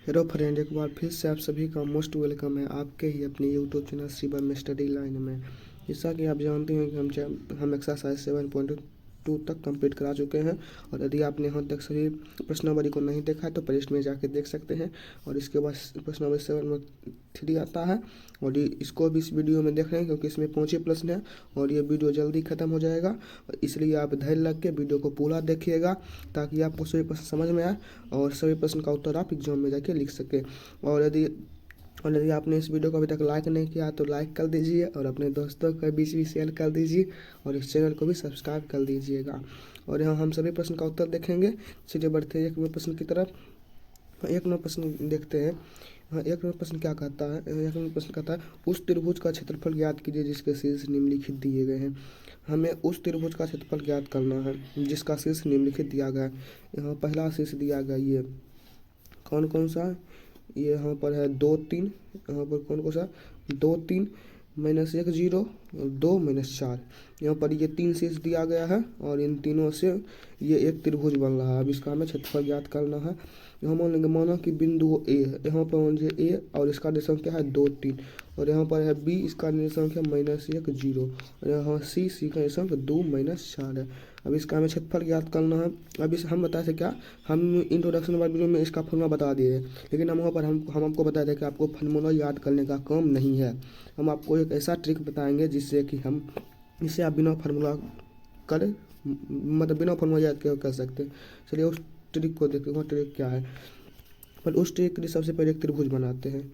Hello friend, एक बार फिर से आप सभी का मोस्ट वेलकम है आपके ही अपने YouTube channel Shivam study line में। जैसा कि आप जानते हैं कि हम एक्सरसाइज 7.2 तक कंप्लीट करा चुके हैं। और यदि आपने यहाँ तक सभी प्रश्नावली को नहीं देखा है तो प्लेलिस्ट में जाके देख सकते हैं। और इसके बाद प्रश्नावली 7.3 आता है और इसको भी इस वीडियो में देख रहे हैं क्योंकि इसमें 5 प्रश्न है और ये वीडियो जल्दी ख़त्म हो जाएगा। इसलिए आप धैर्य लग के वीडियो को पूरा देखिएगा ताकि आपको सभी प्रश्न समझ में आए और सभी प्रश्न का उत्तर आप एग्जाम में जाके लिख सकें। और यदि आपने इस वीडियो को अभी तक लाइक नहीं किया तो लाइक कर दीजिए और अपने दोस्तों के बीच भी शेयर कर दीजिए और इस चैनल को भी सब्सक्राइब कर दीजिएगा। और यहाँ हम सभी प्रश्न का उत्तर देखेंगे। चलिए बढ़ते हैं 1 प्रश्न की तरफ। 1 प्रश्न देखते हैं। हाँ, 1 प्रश्न क्या कहता है? 1 प्रश्न कहता है उस त्रिभुज का क्षेत्रफल ज्ञात कीजिए जिसके शीर्ष निम्नलिखित दिए गए हैं। हमें उस त्रिभुज का क्षेत्रफल ज्ञात करना है जिसका शीर्ष निम्नलिखित दिया गया है। यहाँ पहला शीर्ष दिया गया ये कौन कौन सा है? ये यहाँ पर है 2 3। यहाँ पर कौन कौन सा 2 3 -1 0 और 2 -4। यहाँ पर ये 3 शीर्ष दिया गया है और इन तीनों से ये एक त्रिभुज बन रहा है। अब इसका हमें क्षेत्रफल ज्ञात करना है। यहाँ मान लेंगे मानो कि बिंदु ए है, यहाँ पर मान लीजिए ए और इसका निर्देशांक क्या है 2 3 और यहाँ पर है बी, इसका निर्देशांक है -1 0 और यहाँ सी का निर्देशांक 2 -4 है। अब इसका हमें क्षेत्रफल ज्ञात करना है। अब इस हम बताए थे क्या, हम इंट्रोडक्शन वाले वीडियो में इसका फॉर्मूला बता दिए हैं, लेकिन हम वहाँ पर हम आपको बताए थे कि आपको फॉर्मूला याद करने का काम नहीं है। हम आपको एक ऐसा ट्रिक बताएंगे जिससे कि हम इससे आप बिना फार्मूला करें, मतलब बिना फार्मूला याद कर सकते हैं। चलिए उस ट्रिक को देखते हैं, वह ट्रिक क्या है। पर उस ट्रिक के लिए सबसे पहले एक त्रिभुज बनाते हैं।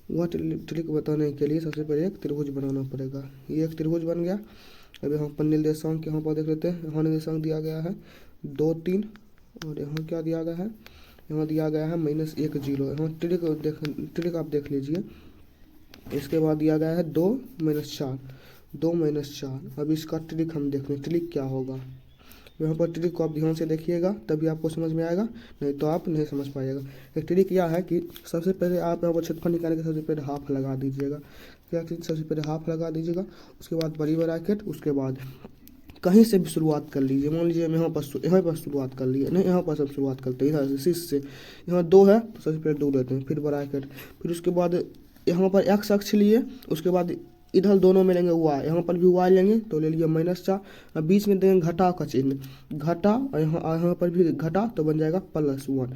वह ट्रिक बताने के लिए सबसे पहले एक त्रिभुज बनाना पड़ेगा। ये एक त्रिभुज बन गया। अब यहाँ पर निर्देशांक यहाँ पर देख लेते हैं। यहाँ निर्देशांक दिया गया है 2 3 और यहाँ क्या दिया गया है? यहाँ दिया गया है -1 0। यहाँ ट्रिक आप देख लीजिए। इसके बाद दिया गया है 2 -4 2 -4। अब इसका ट्रिक हम देख लें, ट्रिक क्या होगा। यहाँ पर ट्रिक को आप ध्यान से देखिएगा तभी आपको समझ में आएगा, नहीं तो आप नहीं समझ पाइएगा। एक ट्रिक यह है कि सबसे पहले आप यहाँ पर क्षेत्रफल निकालने के सबसे पहले हाफ लगा दीजिएगा। क्या चीज़? सबसे पहले हाफ लगा दीजिएगा, उसके बाद बड़ी ब्रैकेट, उसके बाद कहीं से भी शुरुआत कर लीजिए। मान लीजिए हम यहाँ पर शुरुआत कर लिए, नहीं यहाँ पर सब शुरुआत करते हैं इधर से शीर्ष से। यहाँ 2 है तो सबसे पहले 2 लेते हैं, फिर ब्रैकेट, फिर उसके बाद यहाँ पर x अक्ष लिए, उसके बाद इधर दोनों में लेंगे y, यहाँ पर भी y लेंगे तो ले लिए -4। अब बीच में देंगे घटा का चिन्ह, घटा, और यहाँ पर भी घटा तो बन जाएगा +1।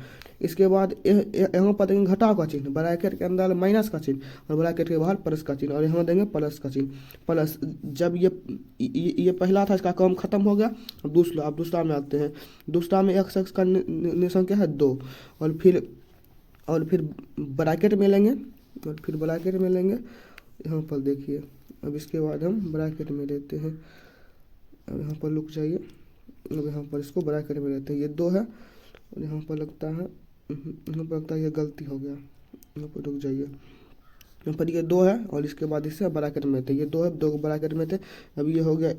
इसके बाद यहाँ पर देंगे घटा का चिन्ह, ब्रैकेट के अंदर माइनस का चिन्ह और ब्रैकेट के बाहर प्लस का चिन्ह और यहाँ देंगे प्लस का चिन्ह। प्लस जब ये पहला था इसका काम खत्म हो गया। अब दूसरा में आते हैं। दूसरा में x अक्ष का निशान क्या है 2 और फिर ब्रैकेट में लेंगे यहाँ पर देखिए। अब इसके बाद हम ब्रैकेट में लेते हैं। अब यहाँ पर रुक जाइए। अब यहाँ पर इसको ब्रैकेट में लेते हैं। ये 2 है और यहाँ पर लगता है ये गलती हो गया। यहाँ पर रुक जाइए। यहाँ पर ये 2 है और इसके बाद इससे ब्रैकेट में थे, ये 2 है, 2 ब्रैकेट में थे। अब ये हो गया,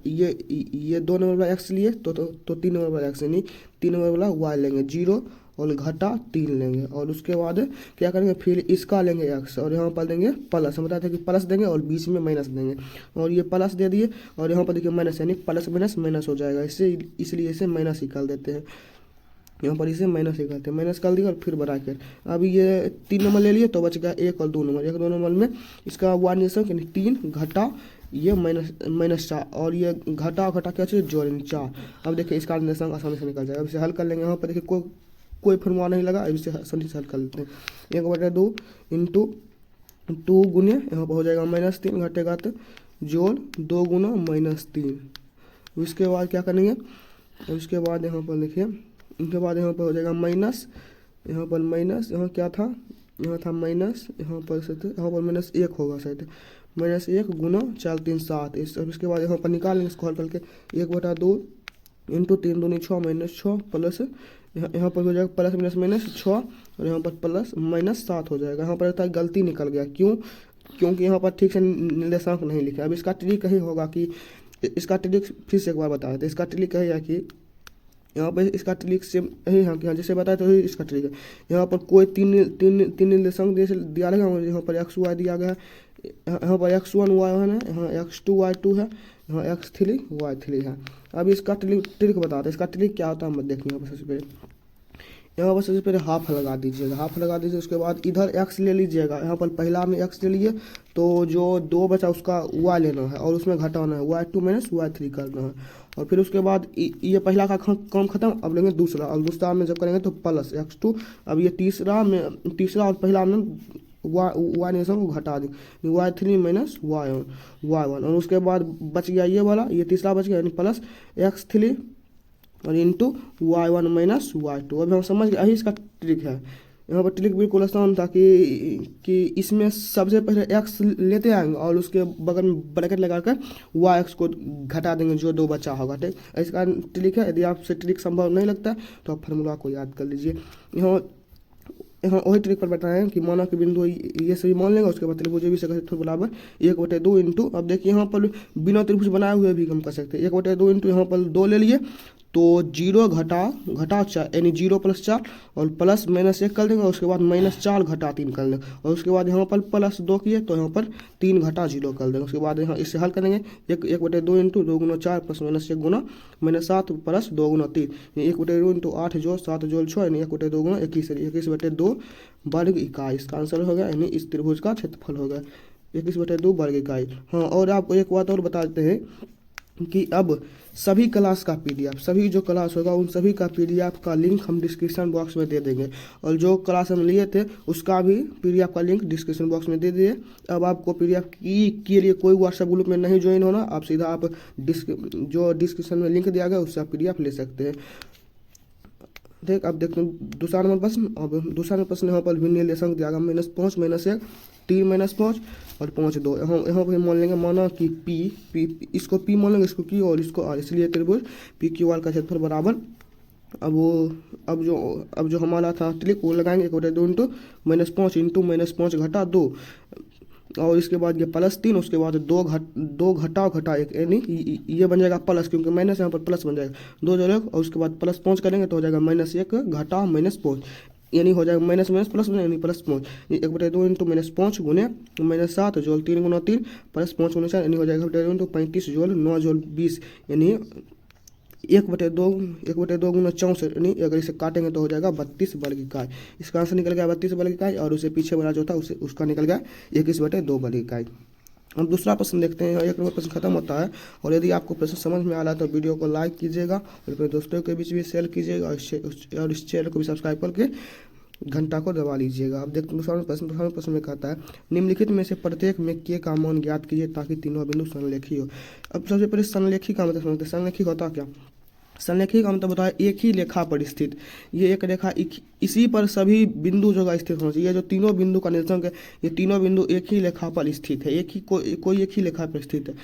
ये 2 नंबर वाला x लिए तो 3 नंबर वाला x, यानी 3 नंबर वाला y लेंगे 0 और घटा 3 लेंगे और उसके बाद क्या करेंगे, फिर इसका लेंगे x और यहाँ पर देंगे प्लस। हम बताते हैं कि प्लस देंगे और बीच में माइनस देंगे और ये प्लस दे दिए और यहाँ पर देखिए माइनस, यानी प्लस माइनस हो जाएगा, इसलिए इसे माइनस ही कर देते हैं। यहाँ पर इसे माइनस ही करते हैं, माइनस कर दिया और फिर ब्रैकेट। अब ये 3 नंबर ले लिए तो बच गया 1 और 2 नंबर। 1 2 नंबर में इसका y निर्देशांक यानी 3 घटा ये -4 और ये घटा क्या चीज़ जोड़ 4। अब देखिए इसका निर्देशांक आसानी से निकल जाएगा। अब इसे हल कर लेंगे। यहाँ पर देखिए कोई फॉर्मूला नहीं लगा, अब इसे आसानी से हल कर लेते हैं। 1/2 इंटू 2 गुने यहाँ पर हो जाएगा -3 घटेगा तो जोड़ 2 गुना -3। इसके बाद क्या करेंगे, उसके बाद यहाँ पर देखिए, उसके बाद यहाँ पर हो जाएगा माइनस, यहाँ पर माइनस, यहाँ क्या था, यहाँ था माइनस, यहाँ पर -1 होगा शायद, -1 गुना 4 3 7। इसके बाद यहाँ पर निकालेंगे इसको हल करके। 1/2 इंटू 3 दूनी 6 -6 प्लस यहाँ पर हो जाएगा प्लस -6 और यहाँ पर प्लस -7 हो जाएगा। यहाँ पर रहता है गलती निकल गया, क्योंकि यहाँ पर ठीक से निर्देशांक नहीं लिखा। अब इसका ट्रिक यही होगा कि इसका ट्रिक फिर से एक बार बताया था। इसका ट्रिक यही है कि यहाँ पर इसका ट्रिक से यही है कि हाँ जैसे बताया तो इसका ट्रिक है। यहाँ पर कोई तीन निर्देशांक दिया रहेगा। यहाँ पर x y दिया गया है, यहाँ पर x1 y1 है, यहाँ x2 y2 है, यहाँ x3 y3 है। अब इसका ट्रिक बताते हैं। इसका ट्रिक क्या होता है हम देखिए। यहाँ पर सबसे पहले यहाँ पर सबसे पहले हाफ लगा दीजिएगा, हाफ लगा दीजिए। उसके बाद इधर एक्स ले लीजिएगा, यहाँ पर पहला में एक्स ले लिए तो जो 2 बचा उसका वाई लेना है और उसमें घटाना है, y2 माइनस y3 करना है। और फिर उसके बाद ये पहला का काम खत्म, अब लेंगे दूसरा, और दूसरा में जब करेंगे तो प्लस x2। अब ये तीसरा और पहला में वाई ने को घटा दी, y3 माइनस y1 और उसके बाद बच गया ये वाला, ये तीसरा बच गया यानी प्लस x3 और इंटू y1 माइनस y2। अभी हम समझ गए, यही इसका ट्रिक है। यहाँ पर ट्रिक बिल्कुल आसान था कि इसमें सबसे पहले x लेते आएंगे और उसके बगल में ब्रैकेट लगाकर yx को घटा देंगे जो 2 बचा होगा, ठीक। इसका ट्रिक है। यदि आपसे ट्रिक संभव नहीं लगता तो आप फार्मूला को याद कर लीजिए। यहाँ वही ट्रिक पर बताए हैं कि माना कि बिंदु ये सभी मान लेंगे, उसके बाद त्रिभुज भी से बराबर 1/2 इंटू, अब देखिए यहाँ पर बिना त्रिभुज बनाए हुए भी हम कर सकते हैं। 1/2 इंटू यहाँ पर 2 ले लिए तो 0 घटा 4 यानी 0 + 4 और प्लस माइनस 1 कर देंगे और उसके बाद -4 घटा 3 कर देंगे और उसके बाद यहाँ पर +2 किए तो यहाँ पर 3 घटा 0 कर देंगे। उसके बाद यहाँ इससे हल करेंगे 1/2 इंटू 2 × 4 प्लस -1 गुना -7 प्लस 2 × 3 1/2 इंटू 8 जोड़ 7 जोड़ 6 यानी 1/2 गुना 21 21/2 वर्ग इकाई। इसका आंसर हो गया, यानी इस त्रिभुज का क्षेत्रफल हो गया 21/2 वर्ग इकाई। हाँ, और आपको एक बात और बता देते हैं कि अब सभी क्लास का PDF, सभी जो क्लास होगा उन सभी का PDF का लिंक हम डिस्क्रिप्शन बॉक्स में दे देंगे और जो क्लास हम लिए थे उसका भी PDF का लिंक डिस्क्रिप्शन बॉक्स में दे दिए। अब आपको PDF के लिए कोई व्हाट्सएप ग्रुप में नहीं ज्वाइन होना, आप सीधा आप जो डिस्क्रिप्शन में लिंक दिया गया उससे आप PDF ले सकते हैं, ठीक। अब देखते हैं दूसरा नंबर प्रश्न। अब दूसरा नंबर प्रश्न यहाँ पर भिन्न लेशंक दिया गया -5 -1 3 -5 और 5 2। यहाँ पर मान लेंगे, माना कि P इसको P मान लेंगे, इसको Q और इसको R, इसलिए त्रिभुज PQR का क्षेत्रफल बराबर। अब जो हमारा था ट्रिक वो लगाएंगे 1/2 इंटू -5 इंटू -5 घटा 2 और इसके बाद ये +3, उसके बाद 2 घटाओ घटा 1 यानी ये बन जाएगा प्लस, क्योंकि माइनस यहाँ पर प्लस बन जाएगा 2 जोड़ेगा और उसके बाद +5 करेंगे तो हो जाएगा -1 घटा -5 यानी हो जाएगा माइनस प्लस यानी +5 1/2 इंटू -5 गुने -7 जोड़ 3 × 3 +5 × 4 यानी हो जाएगा 1/2 इंटू 35 जोड़ 9 जोड़ 20 यानी 1/2 गुना 64 यानी अगर इसे काटेंगे तो हो जाएगा 32 वर्ग इकाई। इसका आंसर निकल गया 32 वर्ग इकाई और उसे पीछे वाला जो था उसका निकल गया 21/2 वर्ग इकाई। हम दूसरा प्रश्न देखते हैं। 1 नंबर प्रश्न खत्म होता है और यदि आपको प्रश्न समझ में आ रहा है तो वीडियो को लाइक कीजिएगा और अपने दोस्तों के बीच भी शेयर कीजिएगा और इस चैनल को भी सब्सक्राइब करके घंटा को दबा लीजिएगा। अब देखते हैं दूसरा प्रश्न में कहता है निम्नलिखित में से प्रत्येक में के का मान ज्ञात कीजिए ताकि तीनों बिंदु समलेखी हो। अब सबसे पहले समलेखी का मतलब समझते हैं। समलेखी होता क्या? संलेखी का मतलब होता है एक ही रेखा पर स्थित, ये एक रेखा इसी पर सभी बिंदु जो स्थित होना चाहिए। ये जो तीनों बिंदु का निर्देशांक है, ये तीनों बिंदु एक ही रेखा पर स्थित है, कोई एक ही रेखा पर स्थित है,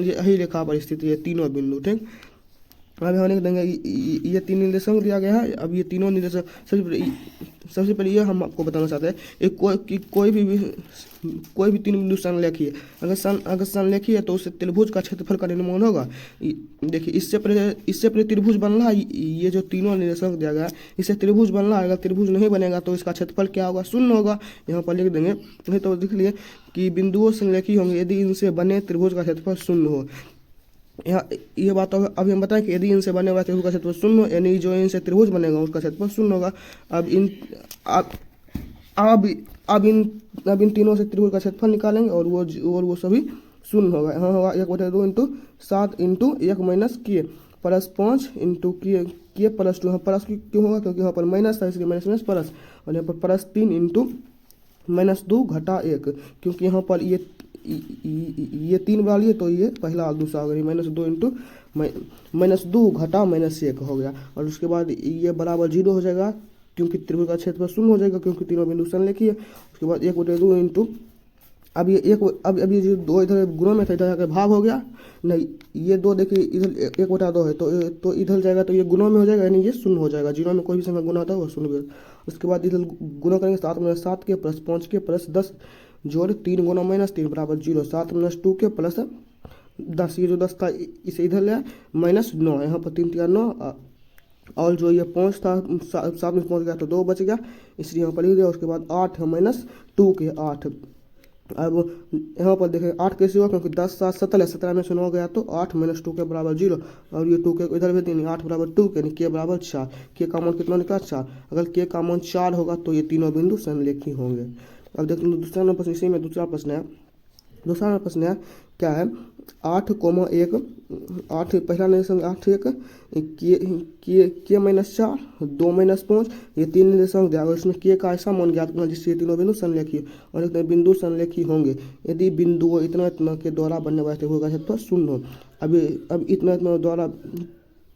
यही रेखा पर स्थित है ये तीनों बिंदु, ठीक। अब हम लिख देंगे ये 3 निर्देशांक दिया गया है। अब ये तीनों निर्देशांक सबसे पहले ये हम आपको बताना चाहते हैं कोई भी 3 बिंदु संलेखी है। अगर संलेखी है तो उससे त्रिभुज का क्षेत्रफल का निर्माण होगा। देखिए इससे पहले त्रिभुज बन रहा है, ये जो तीनों निर्देशांक दिया गया है इससे त्रिभुज बन रहा है। अगर त्रिभुज नहीं बनेगा तो इसका क्षेत्रफल क्या होगा? 0 होगा। यहाँ पर लिख देंगे, नहीं तो लिख लिए कि बिंदुओं संलेखी होंगे यदि इनसे बने त्रिभुज का क्षेत्रफल 0 हो। यहाँ ये बात अभी हम बताएं कि यदि इनसे बने हुआ त्रिभुज का क्षेत्रफल 0 यानी जो इनसे त्रिभुज बनेगा उसका क्षेत्रफल 0 होगा। अब इन तीनों से त्रिभुज का क्षेत्रफल निकालेंगे और वो सभी 0 होगा। यहाँ होगा 1/2 इंटू 7 इंटू 1 माइनस किए +5 इंटू किए +2। यहाँ प्लस क्यों होगा? क्योंकि यहाँ पर माइनस था इसलिए माइनस प्लस, और यहाँ पर +3 इंटू -2 घटा 1, क्योंकि यहाँ पर ये 3 बना लिए तो ये पहला और दूसरा होगा। -2 इंटू -2 घटा -1 हो गया और उसके बाद ये बराबर 0 हो जाएगा क्योंकि त्रिभुज का क्षेत्रफल 0 हो जाएगा क्योंकि तीनों बिंदु संलेखी है। उसके बाद 1/2 इंटू अब ये जो 2 इधर गुणों में था इधर जाकर भाग हो गया, नहीं ये 2 देखिए इधर 1/2 है तो इधर जाएगा तो ये गुणों में हो जाएगा यानी ये 0 हो जाएगा। 0 में कोई भी संख्या गुना होता है वो 0 भी। उसके बाद इधर गुणा करेंगे 7 - 7 के +5 के +10 जोड़ 3 गुना -3 बराबर 0। 7 - 2 के +10, ये जो 10 था इसे इधर ले -9, यहाँ पर 3 × 9 और जो ये 5 था 7 में पहुँच गया तो 2 बच गया इसलिए यहाँ पर लिख दिया। उसके बाद 8 -2 के 8 अब यहाँ पर देखें 8 कैसे हुआ, क्योंकि 10 7 17 है, 17 में से 9 गया तो 8 - 2 के बराबर 0, और ये 2 के इधर भी 3, 8 बराबर 2 यानी के बराबर 4। के का मान कितना निकला 4। अगर के का मान 4 होगा तो ये तीनों बिंदु समलेखी होंगे। अब देख लो दूसरा प्रश्न, इसी में दूसरा प्रश्न है। दूसरा प्रश्न है क्या है, 8,1 8 पहला निर्देशांक 8 1 के -4 2 -5 ये 3 निर्देशांक दिया, और इसमें के का ऐसा मान ज्ञात करना जिससे ये तीनों बिंदु समलेखी और इतने बिंदु समलेखी होंगे यदि बिंदुओं इतना इतना के द्वारा बनने वाले त्रिभुज का क्षेत्रफल 0 हो। अब इतना इतना द्वारा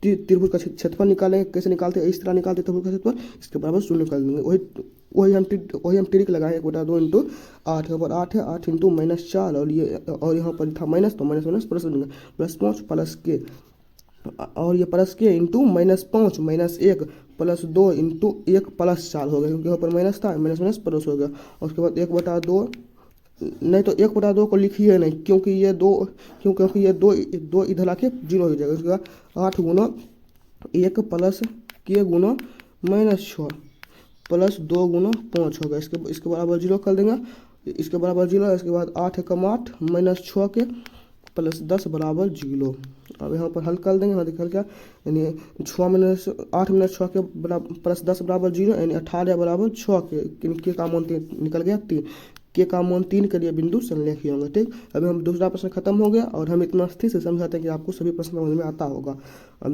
त्रिभुज का क्षेत्रफल निकालेंगे, कैसे निकालते हैं, इस तरह निकालते त्रिभुज का क्षेत्रफल, इसके बराबर 0 निकाल देंगे। वही हम ट्रिक लगाए 1/2 इंटू 8 के ऊपर 8 है, 8 इंटू -4 और यहाँ पर था माइनस, तो माइनस माइनस प्लस देंगे, +5 प्लस के, और ये प्लस के इंटू -5 -1 प्लस 2 इंटू 1 प्लस 4 हो गया, क्योंकि यहाँ पर माइनस था, माइनस माइनस प्लस हो गया। और उसके बाद 1/2 नहीं तो 1/2 को लिखिए नहीं, क्योंकि ये दो इधर आके 0 हो जाएगा। उसके बाद 8 गुना 1 प्लस के गुना -6 प्लस 2 गुना 5 होगा, इसके बराबर 0 कर देंगे, इसके बराबर 0। इसके बाद 8 एकम 8 -6 के प्लस 10 बराबर 0। अब यहाँ पर हल कर देंगे, यहाँ देखिए क्या, यानी 8 - 6 के बराबर प्लस 10 बराबर 0, यानी 18 बराबर 6 के का मान निकल गया 3। के का मान 3 के लिए बिंदु समलेखी होंगे। ठीक, अभी हम दूसरा प्रश्न खत्म हो गया, और हम इतना स्थिर से समझाते हैं कि आपको सभी प्रश्न समझ में आता होगा। अब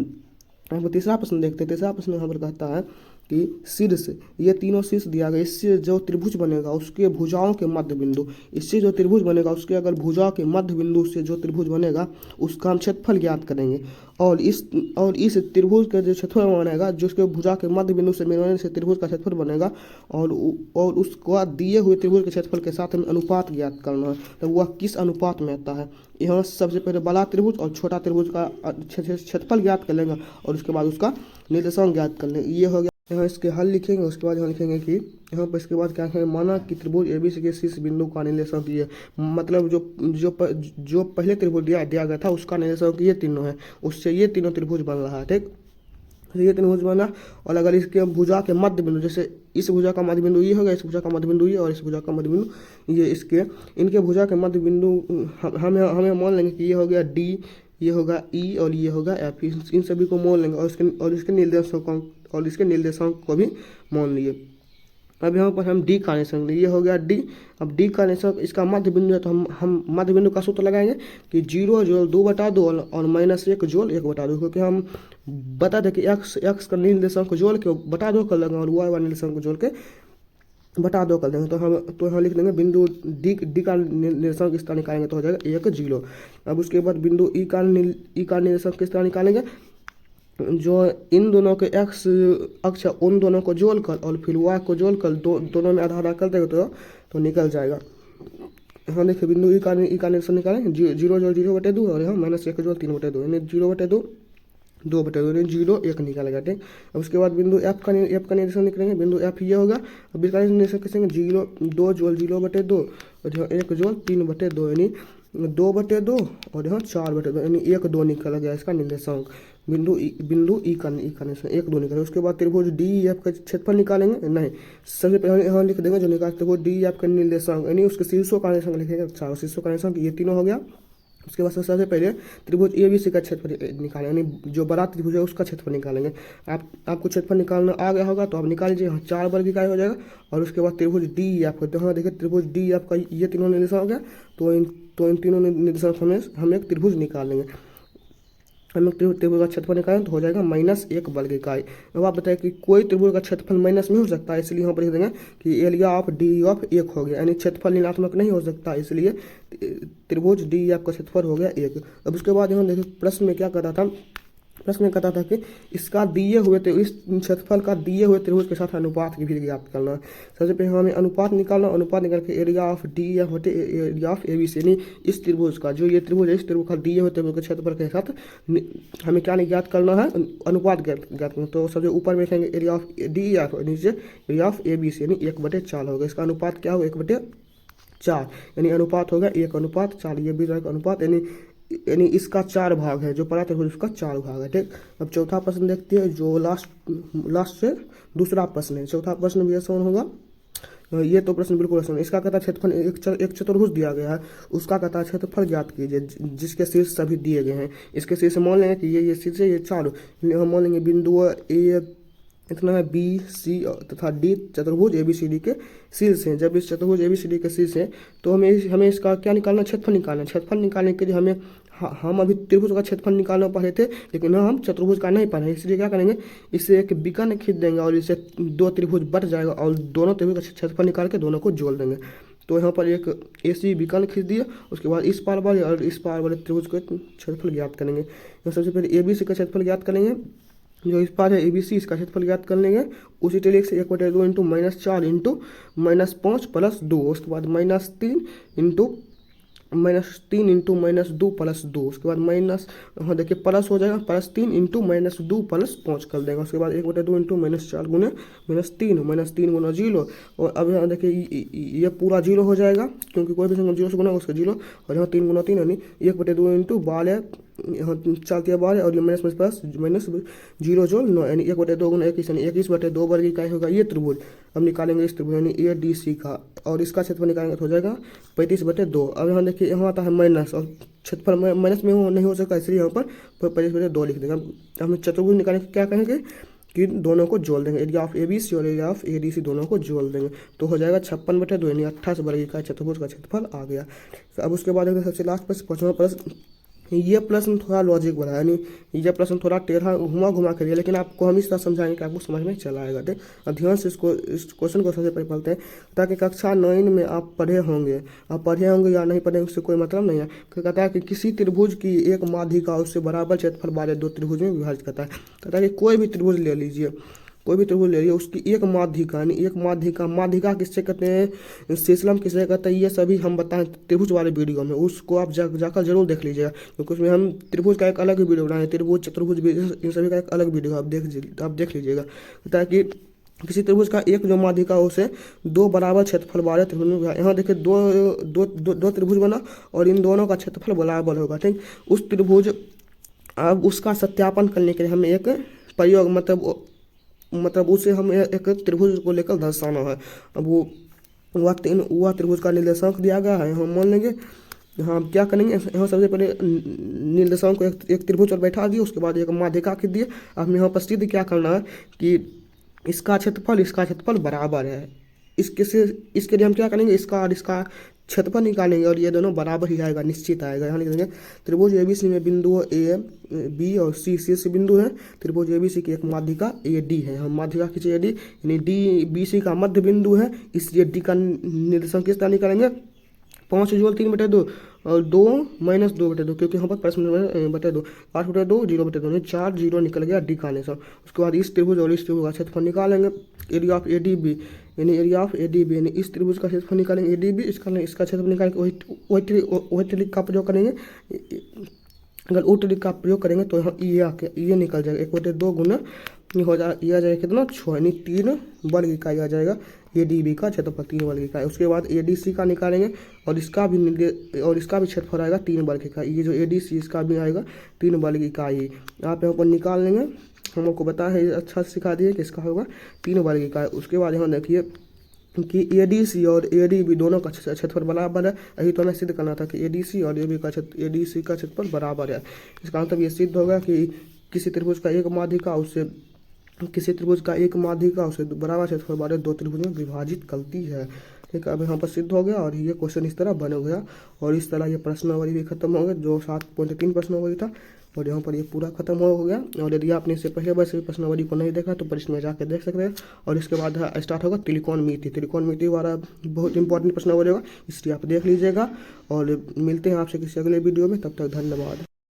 यहाँ पर तीसरा प्रश्न देखते हैं। तीसरा प्रश्न यहाँ पर कहता है कि शीर्ष, ये तीनों शीर्ष दिया गया, इससे जो त्रिभुज बनेगा उसके भुजाओं के मध्य बिंदु, इससे जो त्रिभुज बनेगा उसके अगर भुजा के मध्य बिंदु से जो त्रिभुज बनेगा उसका हम क्षेत्रफल ज्ञात करेंगे, और इस त्रिभुज का जो क्षेत्रफल बनेगा, जो उसके भुजा के मध्य बिंदु से मिलने से त्रिभुज का क्षेत्रफल बनेगा, और उसको दिए हुए त्रिभुज के क्षेत्रफल के साथ हमें अनुपात ज्ञात करना है, तो वह किस अनुपात में आता है। यहाँ सबसे पहले बड़ा त्रिभुज और छोटा त्रिभुज का क्षेत्रफल ज्ञात कर लेंगे, और उसके बाद उसका निर्देशांक ज्ञात कर लेंगे। ये हो गया, यहाँ इसके हल लिखेंगे। उसके बाद यहाँ लिखेंगे कि यहाँ पर इसके बाद क्या करेंगे, माना कि त्रिभुज ABC के शीर्ष बिंदु का निर्देशांक ये, मतलब जो पहले त्रिभुज दिया गया था उसका निर्देशांक ये तीनों है, उससे ये तीनों त्रिभुज बन रहा है। ठीक, ये त्रिभुज बना, और अगर इसके भुजा के मध्य बिंदु, जैसे इस भुजा का मध्य बिंदु ये होगा, इस भुजा का मध्य बिंदु ये, और इस भुजा का मध्य बिंदु ये, इनके भुजा के मध्य बिंदु हमें मान लेंगे कि ये हो गया D, ये होगा E और ये होगा F। इन सभी को मान लेंगे, और इसके निर्देशांक को भी मान लिए। अब यहाँ पर हम D का निर्देशांक, ये हो गया D। अब D का निर्देशांक इसका मध्य बिंदु है, तो हम मध्य बिंदु का सूत्र लगाएंगे कि 0 जोड़ 2/2 और -1 जोड़ 1/2, क्योंकि हम बता दें कि x का निर्देशांक जोड़ के 2 कर लेंगे, और y निर्देशांक जोड़ के 2 कर देंगे, तो यहाँ लिख देंगे बिंदु D का निर्देशांक किस तरह निकालेंगे, तो हो जाएगा 1 0। अब उसके बाद बिंदु E का निर्देशांक किस तरह निकालेंगे, जो इन दोनों के x अक्ष उन दोनों को जोड़कर और फिर y को जोड़कर दोनों में आधा कर देंगे तो निकल जाएगा। यहाँ देखिए बिंदु E का निर्देशांक निकालें, 0 जोड़ 0/2 और यहाँ -1 जोड़ 3/2, यानी 0/2 2/2, यानी 0 1 निकालेगा। ठीक, अब उसके बाद बिंदु F का निर्देशांक निकलेंगे। बिंदु F ये होगा, अब इसका निर्देशांक कैसे 2 जोड़ 0/2 और यहाँ 1 जोड़ 3/2, यानी 2/2 और यहाँ 4/2, यानी 1 2 निकल गया इसका निर्देशांक। बिंदु ई का निर्देशांक 1 2 निकलेगा। उसके बाद त्रिभुज DEF का क्षेत्रफल निकालेंगे, नहीं सबसे पहले यहाँ लिख देंगे जो निकाल त्रिभुज DEF का निर्देशांक, यानी उसके शीर्षों का निर्देशांक लिखेंगे। अच्छा, शीर्षों का निर्देशांक ये तीनों हो गया। उसके बाद सबसे पहले त्रिभुज ABC का क्षेत्रफल निकालें, यानी जो बड़ा त्रिभुज है उसका क्षेत्रफल निकालेंगे। आपको क्षेत्रफल निकालना आ गया होगा तो आप निकाल लीजिए, 4 वर्ग इकाई हो जाएगा। और उसके बाद त्रिभुज DEF करते हैं, देखिए त्रिभुज DEF का ये तीनों निर्देशांक हो गया, तो इन तीनों निर्देशांक हम एक त्रिभुज निकाल लेंगे। हम एक त्रिभुज का क्षेत्रफल निकालें तो हो जाएगा -1 वर्ग इकाई। अब आप बताएं कि कोई त्रिभुज का क्षेत्रफल माइनस में हो सकता है, इसलिए यहाँ पर लिख देंगे कि एरिया ऑफ DEF 1 हो गया, यानी क्षेत्रफल ऋणात्मक नहीं हो सकता, इसलिए त्रिभुज DEF का क्षेत्रफल हो गया 1। अब उसके बाद यहाँ देखिए प्रश्न में क्या कहता था, प्रश्न में कहता था कि इसका दिए हुए इस क्षेत्रफल का दिए हुए त्रिभुज के साथ अनुपात की भी ज्ञात करना है। सबसे पहले हमें अनुपात निकालना, अनुपात निकाल के एरिया ऑफ DEF बटे एरिया ऑफ ABC, यानी इस त्रिभुज का जो ये त्रिभुज है इस त्रिभुज का दिए हुए त्रिभुज के क्षेत्रफल के साथ हमें क्या ज्ञात करना है, अनुपात ज्ञात करना। तो सबसे ऊपर में लिखेंगे एरिया ऑफ DEF और नीचे एरिया ऑफ ABC, यानी 1/4 होगा। इसका अनुपात क्या होगा 1/4, यानी अनुपात होगा 1/4। ये भी रहेगा अनुपात, यानी इसका 4 भाग है, जो पड़ा त्रिभुज उसका 4 भाग है। ठीक, अब चौथा प्रश्न देखते हैं, जो लास्ट से दूसरा प्रश्न है। चौथा प्रश्न भी ऐसा होगा ये तो प्रश्न बिल्कुल आसान है। इसका कहता है क्षेत्रफल एक चतुर्भुज दिया गया है, उसका कहता है क्षेत्रफल ज्ञात कीजिए जिसके शीर्ष सभी दिए गए हैं। इसके शीर्ष मान लेंगे कि ये शीर्ष ये चारों, हम मान लेंगे बिंदु ए इतना है, बी सी तथा डी चतुर्भुज ए बी सी डी के शीर्ष हैं। जब इस चतुर्भुज ए बी सी डी के शीर्ष हैं तो हमें इसका क्या निकालना, क्षेत्रफल निकालना। क्षेत्रफल निकालने के लिए हमें हम अभी त्रिभुज का क्षेत्रफल निकालना पढ़े थे, लेकिन हम चतुर्भुज का नहीं पढ़े, इसलिए क्या करेंगे, इससे एक विकर्ण खींच देंगे और इससे दो त्रिभुज बट जाएगा और दोनों त्रिभुज का क्षेत्रफल निकाल के दोनों को जोड़ देंगे। तो यहाँ पर एक ऐसी विकर्ण खींच दिया, उसके बाद इस पार वाले और इस पार वाले त्रिभुज का क्षेत्रफल ज्ञात करेंगे। तो सबसे पहले ए बी सी का क्षेत्रफल ज्ञात करेंगे, जो इस पार है ए बी सी, इसका क्षेत्रफल ज्ञात कर लेंगे। उसी तरीके से 1/2 इंटू -4 इंटू -5 + 2, उसके बाद -3 इंटू -2 + 2, उसके बाद माइनस, हाँ देखिए प्लस हो जाएगा, +3 इंटू -2 + 5 कर देगा। उसके बाद 1/2 इंटू -4 गुने -3 गुना 0। और अब यहाँ देखिए ये पूरा 0 हो जाएगा, क्योंकि कोई भी संख्या 0 से गुना उसका 0। और यहाँ 3 गुना 3 यानी 1/2 इंटू 12, यहाँ 4 के 12 और ये -0 जोड़ 9 यानी 1/2 गुना 21 यानी 21/2 वर्ग इकाई होगा ये त्रिभुज। अब निकालेंगे इस त्रिभुज यानी ए डी सी का, और इसका क्षेत्रफल निकालेंगे तो हो जाएगा 35/2। अब यहाँ देखिए यहाँ आता है माइनस, और क्षेत्रफल माइनस में नहीं हो सकता, इसलिए यहाँ पर 35/2 लिख देंगे। अब हम चतुर्भुज निकालेंगे, क्या कहेंगे कि दोनों को जोड़ देंगे, area of A B C और area of A D C दोनों को जोड़ देंगे तो हो जाएगा 56/2 यानी 28 वर्ग इकाई चतुर्भुज का क्षेत्रफल आ गया। अब उसके बाद सबसे लास्ट पर 5वां प्रश्न, ये प्रश्न थोड़ा लॉजिक वाला है, यानी ये प्रश्न थोड़ा टेढ़ा घुमा कर दिया, लेकिन आपको हम इस तरह समझाएंगे कि आपको समझ में चला आएगा। ठीक, और ध्यान से इस क्वेश्चन को सबसे पहले पढ़ते हैं, ताकि कक्षा 9 में आप पढ़े होंगे या नहीं पढ़े उससे कोई मतलब नहीं है। कहता है कि किसी त्रिभुज की एक माध्यिका उससे बराबर क्षेत्रफल वाले दो त्रिभुज में विभाजित करता है। कहता है कि कोई भी त्रिभुज ले लीजिए, उसकी एक माध्यिका, यानी एक माध्यिका किससे कहते हैं, शेषलम किससे कहते हैं, ये सभी हम बताएं त्रिभुज वाले वीडियो में, उसको आप जाकर जरूर देख लीजिएगा, क्योंकि उसमें हम त्रिभुज का एक अलग वीडियो बनाए, त्रिभुज चतुर्भुज इन सभी का एक अलग वीडियो आप देख लीजिएगा। ताकि किसी त्रिभुज का एक जो माध्यिका उसे दो बराबर क्षेत्रफल वाले त्रिभुज में, यहाँ देखिए दो त्रिभुज बना और इन दोनों का क्षेत्रफल बराबर होगा। ठीक, उस त्रिभुज, अब उसका सत्यापन करने के लिए हमें एक प्रयोग मतलब उसे हम एक त्रिभुज को लेकर दर्शाना है। अब वह त्रिभुज का निर्देशांक दिया गया है, हम मान लेंगे। हाँ, क्या करेंगे, यहाँ सबसे पहले निर्देशांक को एक त्रिभुज पर बैठा दिए, उसके बाद एक माध्यिका खींच दिए। अब यहाँ पर सिद्ध क्या करना है कि इसका क्षेत्रफल बराबर है। इसके लिए हम क्या करेंगे, इसका और इसका क्षेत्रफल निकालेंगे और ये दोनों बराबर ही आएगा, निश्चित आएगा। यहाँ लिखेंगे त्रिभुज एबीसी में बिंदु ए बी और सी शीर्ष बिंदु है। त्रिभुज एबीसी की एक माध्यिका ए डी है, हम माध्यिका खींचे ए डी, यानी डी बी सी का मध्य बिंदु है, इसलिए डी का निर्देशांक किस तरह निकालेंगे, 5 जोड़ 3/2 और 2 - 2/2, क्योंकि यहाँ पर प्रश्न बटे 2, 8/2 0/2 4 0 निकल गया डी का आंसर। उसके बाद इस त्रिभुज और इस त्रिभुज का क्षेत्रफल निकालेंगे, area of A D B यानी इस त्रिभुज का क्षेत्रफल निकालेंगे ए डी बी, इसका क्षेत्रफल निकाल के वही ट्रिक का प्रयोग करेंगे। अगर वो ट्रिक का प्रयोग करेंगे तो यहाँ ये निकल जाएगा, 1/2 गुना हो जाएगा, ये आ जाएगा कितना 6 यानी 3 वर्ग इकाई आ जाएगा ए डी बी का क्षेत्रफल 3 वर्ग इकाई। उसके बाद ए डी सी का निकालेंगे और इसका भी क्षेत्रफल आएगा 3 वर्ग इकाई। ये जो ए डी सी इसका भी आएगा 3 वर्ग इकाई, आप यहाँ पर निकाल लेंगे। हम आपको बताया है, अच्छा सिखा दिए कि इसका होगा 3 वर्ग इकाई। उसके बाद यहाँ देखिए कि ए डी सी और ए डी बी दोनों का क्षेत्रफल बराबर है। यही तो हमें सिद्ध करना था कि ए डी सी और ए डी सी का क्षेत्रफल बराबर है। इसका मतलब ये सिद्ध होगा कि किसी त्रिभुज का एक माध्यिका उससे बराबर क्षेत्रफल वाले दो त्रिभुज में विभाजित करती है। ठीक है, अब यहाँ पर सिद्ध हो गया और ये क्वेश्चन इस तरह बन गया और इस तरह ये प्रश्नावली भी खत्म हो गया, जो 7.3 प्रश्नावली था और यहाँ पर ये पूरा खत्म हो गया। और यदि आपने इससे पहले वर्ष भी प्रश्नावली को नहीं देखा तो पर इसमें जाकर देख सकते हैं। और इसके बाद स्टार्ट होगा त्रिकोणमिति वाला बहुत इंपॉर्टेंट प्रश्नावली होगा, इसलिए आप देख लीजिएगा। और मिलते हैं आपसे किसी अगले वीडियो में, तब तक धन्यवाद।